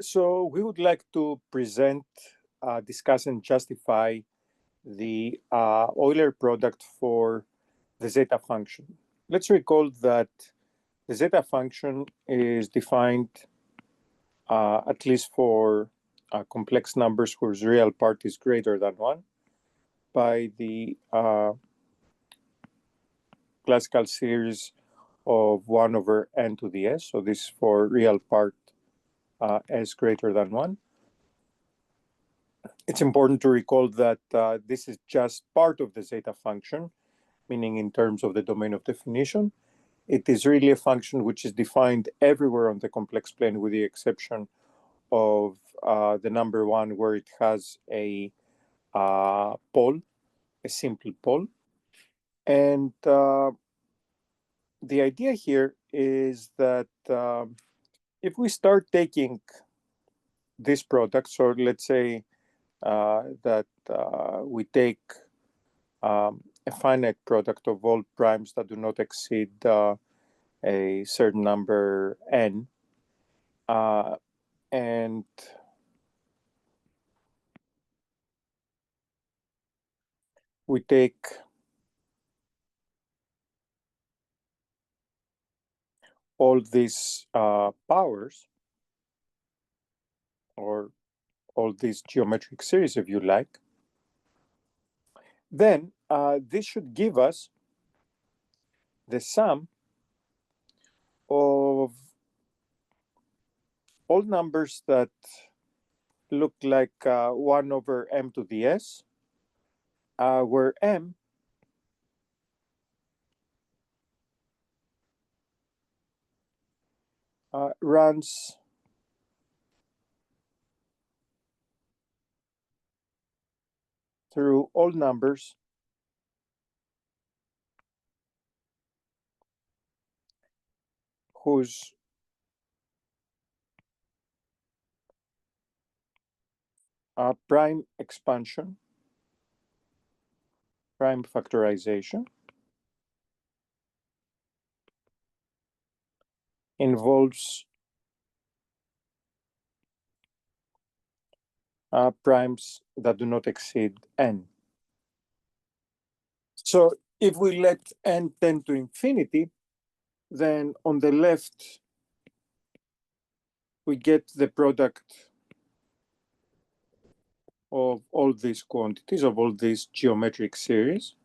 So we would like to present, discuss, and justify the Euler product for the zeta function. Let's recall that the zeta function is defined, at least for complex numbers whose real part is greater than 1, by the classical series of 1 over n to the s. So this is for real part s greater than 1. It's important to recall that this is just part of the zeta function, meaning in terms of the domain of definition. It is really a function which is defined everywhere on the complex plane with the exception of the number 1 where it has a pole, a simple pole. And the idea here is that if we start taking this product, so let's say that we take a finite product of all primes that do not exceed a certain number n, and we take all these powers, or all these geometric series, if you like, then this should give us the sum of all numbers that look like 1 over m to the s, where m runs through all numbers whose prime expansion, prime factorization, involves primes that do not exceed n. So if we let n tend to infinity, then on the left, we get the product of all these quantities, of all these geometric series.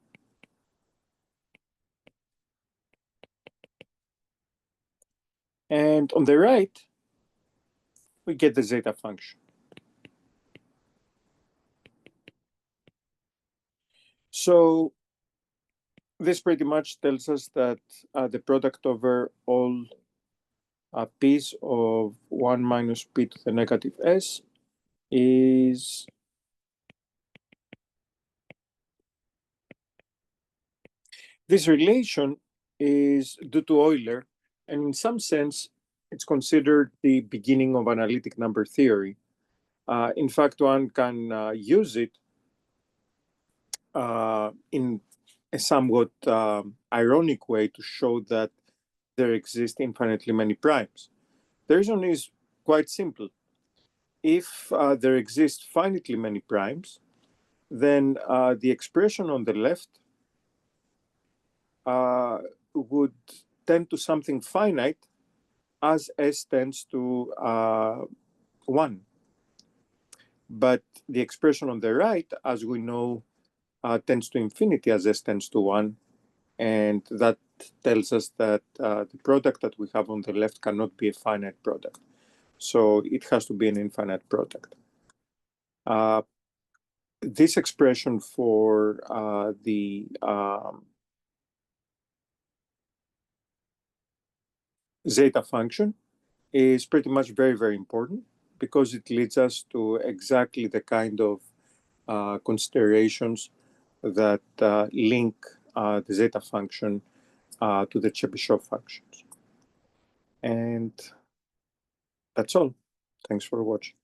And on the right, we get the zeta function. So this pretty much tells us that the product over all p's of 1 minus p to the negative s is this relation is due to Euler, and in some sense, it's considered the beginning of analytic number theory. In fact, one can use it in a somewhat ironic way to show that there exist infinitely many primes. The reason is quite simple. If there exist finitely many primes, then the expression on the left would tend to something finite as s tends to 1. But the expression on the right, as we know, tends to infinity as s tends to 1. And that tells us that the product that we have on the left cannot be a finite product. So it has to be an infinite product. This expression for the zeta function is pretty much very, very important because it leads us to exactly the kind of considerations that link the zeta function to the Chebyshev functions. And that's all. Thanks for watching.